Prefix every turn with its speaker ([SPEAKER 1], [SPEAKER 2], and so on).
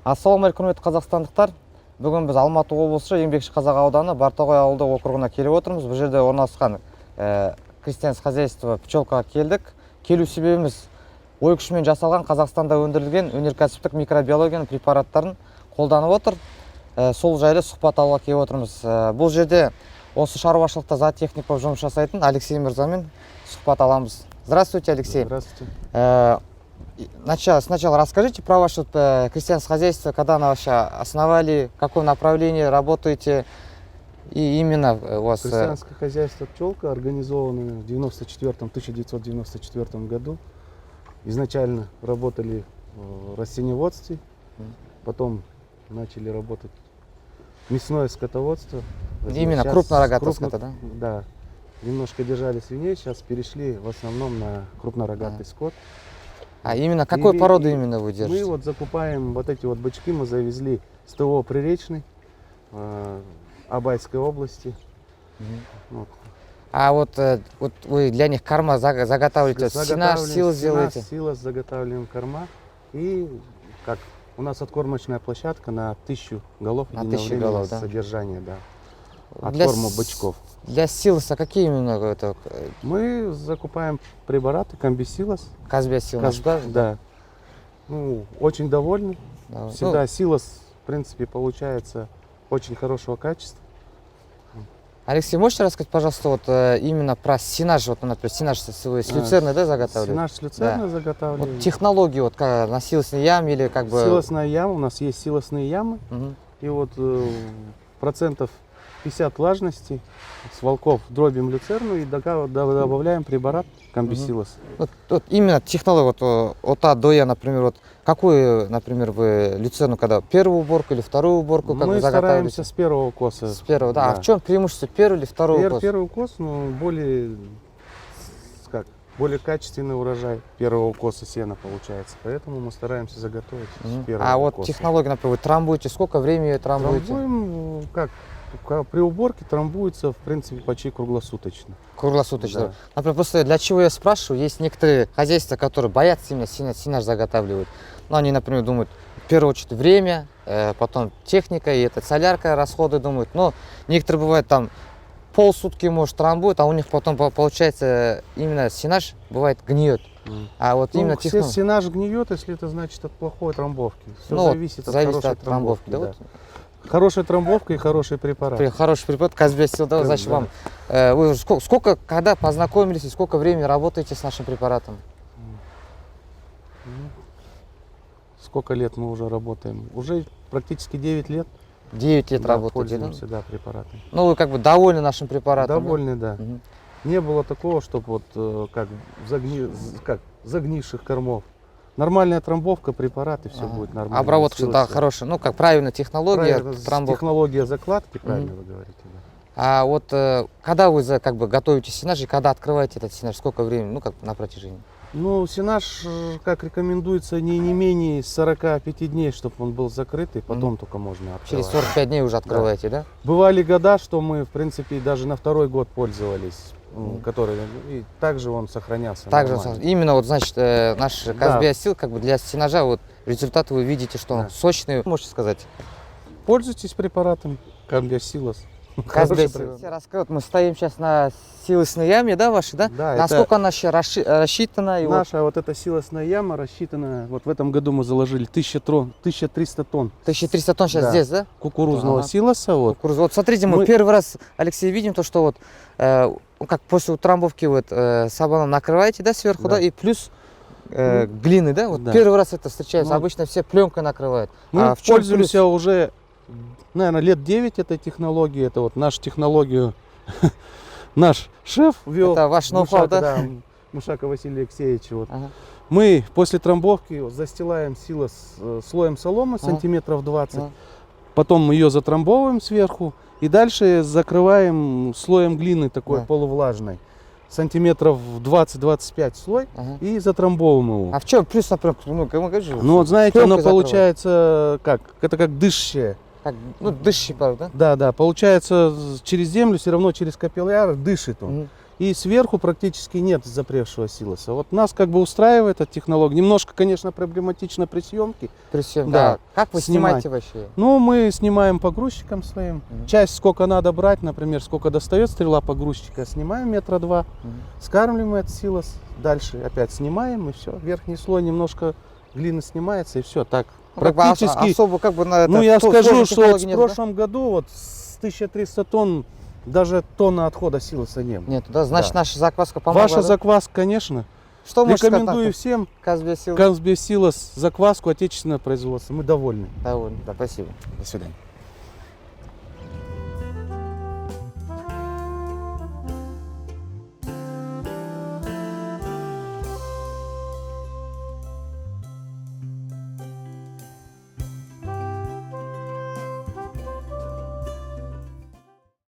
[SPEAKER 1] Ассалаумағалейкум, құрметті қазақстандықтар. Бүгін біз Алматы облысы Еңбекші Қазақ ауданы Бартоғай ауылдық округына келіп отырмыз. Бұл жерде орналасқан крестьянское хозяйство пчелкаға келдік. Келу себебіміз ой күшімен жасалған Қазақстанда өндірілген өнеркәсіптік микробиологияның препараттарын қолданып отыр. Сол жайлы сұхбат алуға келіп отырмыз. Бұл жерде осы шаруашылықта зоотехник болып жұмыс жасайтын Алексей мырзамен сұхбат аламыз. Здравствуйте, Алексей.
[SPEAKER 2] Здравствуйте.
[SPEAKER 1] Сначала расскажите про ваше крестьянское хозяйство, когда оно вообще основали, в каком направлении работаете, и именно у вас...
[SPEAKER 2] Крестьянское хозяйство «Пчелка» организовано в 1994 году. Изначально работали в растениеводстве, потом начали работать мясное скотоводство.
[SPEAKER 1] Именно крупнорогатое ското, да?
[SPEAKER 2] Да. Немножко держали свиней, сейчас перешли в основном на крупнорогатый скот.
[SPEAKER 1] А именно какой породы именно вы держите?
[SPEAKER 2] Мы вот закупаем вот эти вот бычки, мы завезли с ТО Приречный, Абайской области. Вот.
[SPEAKER 1] А вот вы для них корма заготавливаете, силос делаете?
[SPEAKER 2] Силос заготавливаем корма. И как у нас откормочная площадка на 1000 голов единовременного содержания, да. Откорма бычков.
[SPEAKER 1] Для силоса какие именно это?
[SPEAKER 2] Мы закупаем препараты комбисилос.
[SPEAKER 1] Казбиосилос,
[SPEAKER 2] да? Ну, очень довольны. Да. Всегда силос, в принципе, получается очень хорошего качества.
[SPEAKER 1] Алексей, можете рассказать, пожалуйста, вот именно про сенаж, вот, например, сенаж с люцерной, да, заготавливаете?
[SPEAKER 2] Сенаж с люцерной заготавливаем.
[SPEAKER 1] Вот технологии, вот как на силосной яме или как бы...
[SPEAKER 2] Силосная яма, у нас есть силосные ямы, и вот процентов 50 влажности с волков дробим люцерну и добавляем препарат комбисилос.
[SPEAKER 1] Вот именно технология от А до Я, например, вот какую, например, вы люцерну, когда первую уборку или вторую уборку, как
[SPEAKER 2] мы
[SPEAKER 1] вы заготавливаете?
[SPEAKER 2] стараемся с первого коса.
[SPEAKER 1] С первого, да. А в чем преимущество первого или второго коса?
[SPEAKER 2] Первый кос, ну, более качественный урожай первого коса сена получается, поэтому мы стараемся заготовить с первого
[SPEAKER 1] А вот
[SPEAKER 2] коса.
[SPEAKER 1] Технология, например, вы трамбуете, сколько времени трамбуете?
[SPEAKER 2] Трамбуем, как? При уборке трамбуется, в принципе, почти круглосуточно.
[SPEAKER 1] Круглосуточно.
[SPEAKER 2] Да.
[SPEAKER 1] Например, просто для чего я спрашиваю, есть некоторые хозяйства, которые боятся именно сенаж заготавливать. Но они, например, думают, в первую очередь время, потом техника, и это солярка, расходы думают. Но некоторые бывают там полсутки, может, трамбуют, а у них потом получается именно сенаж бывает гниет. А вот именно технология...
[SPEAKER 2] Сенаж гниет, если это значит от плохой трамбовки. Все зависит от
[SPEAKER 1] трамбовки. Да?
[SPEAKER 2] Да. Хорошая трамбовка и хороший препарат.
[SPEAKER 1] Хороший препарат, казбиосил, да, значит, вам... Вы сколько, когда познакомились и сколько времени работаете с нашим препаратом?
[SPEAKER 2] Сколько лет мы уже работаем? Уже практически 9 лет.
[SPEAKER 1] 9 лет
[SPEAKER 2] да,
[SPEAKER 1] работаете,
[SPEAKER 2] пользуемся, да, препаратом.
[SPEAKER 1] Ну, вы как бы довольны нашим препаратом?
[SPEAKER 2] Довольны, да. Не было такого, чтобы вот как загнивших кормов. Нормальная трамбовка, препарат, и все будет нормально.
[SPEAKER 1] Обработка, да, хорошая. Ну, как правильно, технология трамбовки.
[SPEAKER 2] Технология закладки, правильно вы говорите. Да.
[SPEAKER 1] А вот когда вы как бы готовите сенаж и когда открываете этот сенаж, сколько времени, ну, как на протяжении?
[SPEAKER 2] Ну, сенаж, как рекомендуется, не менее 45 дней, чтобы он был закрытый, потом только можно открывать.
[SPEAKER 1] Через 45 дней уже открываете, да?
[SPEAKER 2] Бывали года, что мы, в принципе, даже на второй год пользовались. Который и также он сохранялся.
[SPEAKER 1] Также именно вот, значит, наш казбиосил, как бы для сенажа, вот результаты вы видите, что он сочный. Можете сказать?
[SPEAKER 2] Пользуйтесь препаратом комбиосилос.
[SPEAKER 1] Вот мы стоим сейчас на силосной яме, да, вашей, да?
[SPEAKER 2] Да.
[SPEAKER 1] Насколько она еще рассчитана?
[SPEAKER 2] Наша вот эта силосная яма рассчитана, вот в этом году мы заложили 1300 тонн.
[SPEAKER 1] 1300 тонн сейчас здесь, да?
[SPEAKER 2] Кукурузного силоса. Вот.
[SPEAKER 1] Вот смотрите, мы первый раз, Алексей, видим то, что вот, как после утрамбовки вот сабаном накрываете, да, сверху, да, и плюс глины, да? Вот первый раз это встречается, обычно все пленкой накрывают.
[SPEAKER 2] Мы пользуемся уже, наверное, лет 9 этой технологии. Это вот нашу технологию наш шеф вел.
[SPEAKER 1] Это ваш ноу-хау, да?
[SPEAKER 2] Мушака Василий Алексеевич. Вот. Мы после трамбовки застилаем силос слоем соломы сантиметров 20. Потом мы ее затрамбовываем сверху. И дальше закрываем слоем глины такой полувлажной. Сантиметров 20-25 слой и затрамбовываем его.
[SPEAKER 1] А в чем плюс, например,
[SPEAKER 2] ну вот знаете, оно получается как? Это как дышащее.
[SPEAKER 1] Ну, дышащий пар, да?
[SPEAKER 2] Да, получается через землю, все равно через капилляр дышит он. И сверху практически нет запревшего силоса. Вот нас как бы устраивает эта технология. Немножко, конечно, проблематично при съемке.
[SPEAKER 1] При съемке.
[SPEAKER 2] Да.
[SPEAKER 1] А как вы
[SPEAKER 2] Снимать.
[SPEAKER 1] снимаете вообще?
[SPEAKER 2] Ну, мы снимаем погрузчиком своим. Часть сколько надо брать, например, сколько достает стрела погрузчика, снимаем 2 метра, скармливаем этот силос, дальше опять снимаем и все. Верхний слой немножко глины снимается и все. Так
[SPEAKER 1] Ну, как бы
[SPEAKER 2] практически.
[SPEAKER 1] особо как бы на это
[SPEAKER 2] Ну, я
[SPEAKER 1] сложной
[SPEAKER 2] скажу, что вот
[SPEAKER 1] технологии
[SPEAKER 2] в
[SPEAKER 1] нет, да?
[SPEAKER 2] прошлом году вот с 1300 тонн даже тонна отхода силоса не было.
[SPEAKER 1] Нет, да, значит,
[SPEAKER 2] Да.
[SPEAKER 1] наша закваска помогла.
[SPEAKER 2] Ваша
[SPEAKER 1] да?
[SPEAKER 2] закваска, конечно.
[SPEAKER 1] Что можете сказать
[SPEAKER 2] Рекомендую
[SPEAKER 1] на
[SPEAKER 2] всем
[SPEAKER 1] Казбе Сил?
[SPEAKER 2] Казбе Силос закваску отечественного производства. Мы довольны.
[SPEAKER 1] Довольно. Да, спасибо. До свидания.